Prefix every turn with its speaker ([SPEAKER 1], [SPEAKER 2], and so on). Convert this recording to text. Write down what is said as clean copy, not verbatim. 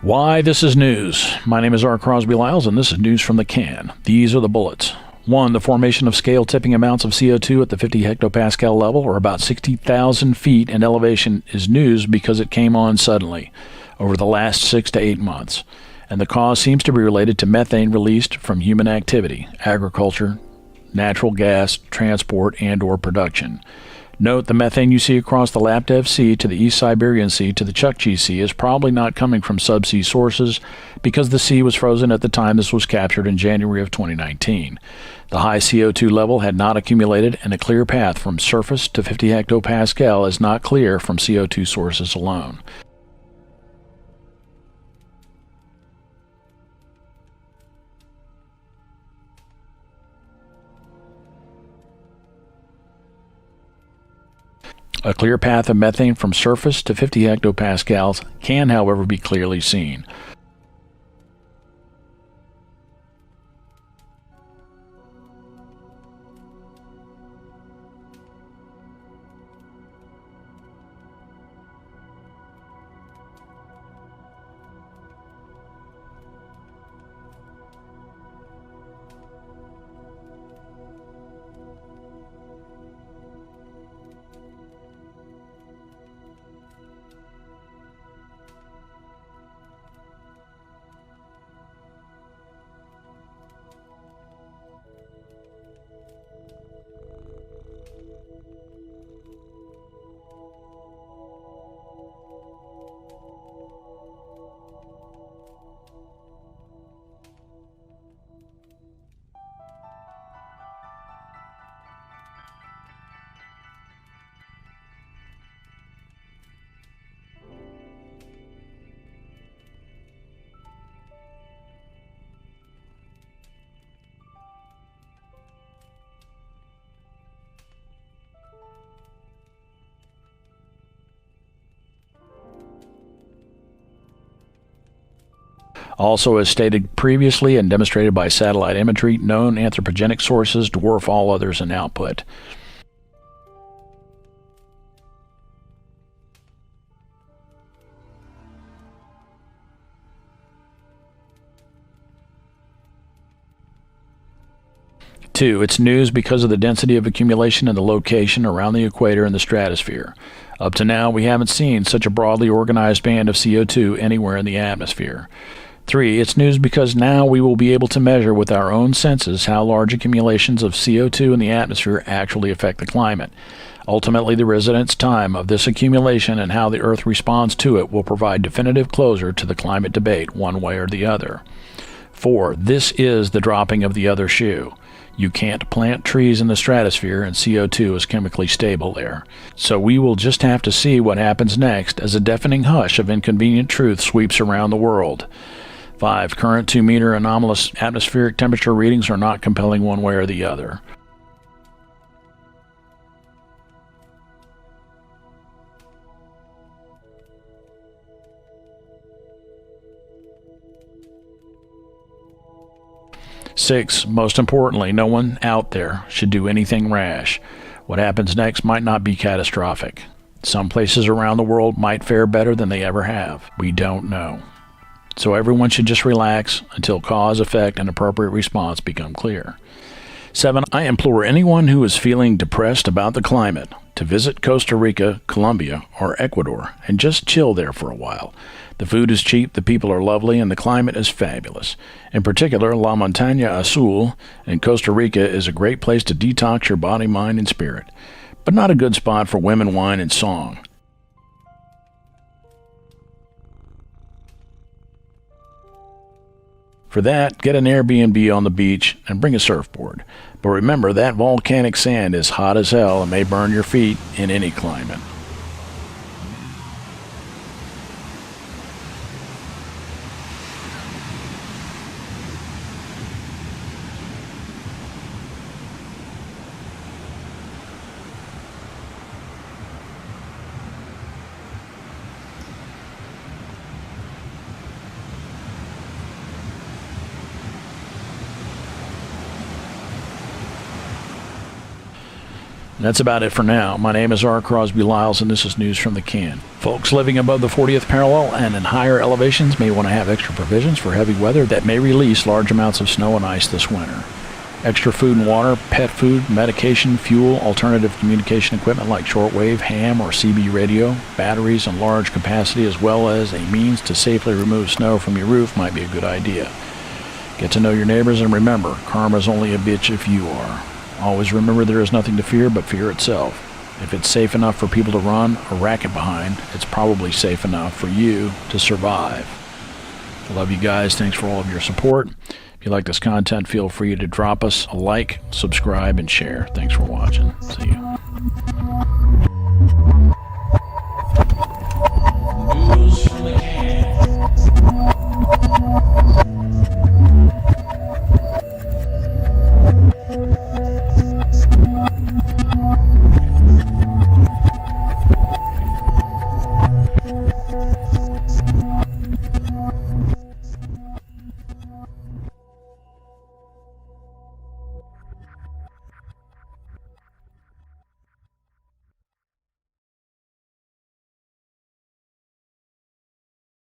[SPEAKER 1] Why this is news. My name is R. Crosby Lyles, and this is news from the can. These are the bullets. 1. The formation of scale-tipping amounts of CO2 at the 50 hectopascal level, or about 60,000 feet in elevation, is news because it came on suddenly over the last 6 to 8 months, and the cause seems to be related to methane released from human activity, agriculture, natural gas, transport, and/or production. Note, the methane you see across the Laptev Sea to the East Siberian Sea to the Chukchi Sea is probably not coming from subsea sources because the sea was frozen at the time this was captured in January of 2019. The high CO2 level had not accumulated, and a clear path from surface to 50 hectopascal is not clear from CO2 sources alone. A clear path of methane from surface to 50 hectopascals can, however, be clearly seen. Also, as stated previously and demonstrated by satellite imagery, known anthropogenic sources dwarf all others in output. Two, it's news because of the density of accumulation and the location around the equator and the stratosphere. Up to now, we haven't seen such a broadly organized band of CO2 anywhere in the atmosphere. 3. It's news because now we will be able to measure with our own senses how large accumulations of CO2 in the atmosphere actually affect the climate. Ultimately, the residence time of this accumulation and how the Earth responds to it will provide definitive closure to the climate debate one way or the other. 4. This is the dropping of the other shoe. You can't plant trees in the stratosphere, and CO2 is chemically stable there. So we will just have to see what happens next as a deafening hush of inconvenient truth sweeps around the world. 5. Current 2-meter anomalous atmospheric temperature readings are not compelling one way or the other. Six, most importantly, no one out there should do anything rash. What happens next might not be catastrophic. Some places around the world might fare better than they ever have. We don't know. So everyone should just relax until cause, effect, and appropriate response become clear. 7. I implore anyone who is feeling depressed about the climate to visit Costa Rica, Colombia, or Ecuador and just chill there for a while. The food is cheap, the people are lovely, and the climate is fabulous. In particular, La Montaña Azul in Costa Rica is a great place to detox your body, mind, and spirit, but not a good spot for women, wine, and song. For that, get an Airbnb on the beach and bring a surfboard. But remember, that volcanic sand is hot as hell and may burn your feet in any climate. And that's about it for now. My name is R. Crosby Lyles, and this is News from the Can. Folks living above the 40th parallel and in higher elevations may want to have extra provisions for heavy weather that may release large amounts of snow and ice this winter. Extra food and water, pet food, medication, fuel, alternative communication equipment like shortwave, ham, or CB radio, batteries in large capacity, as well as a means to safely remove snow from your roof might be a good idea. Get to know your neighbors, and remember, karma's only a bitch if you are. Always remember there is nothing to fear but fear itself. If it's safe enough for people to run a racket behind, it's probably safe enough for you to survive. I love you guys. Thanks for all of your support. If you like this content, feel free to drop us a like, subscribe, and share. Thanks for watching. See you.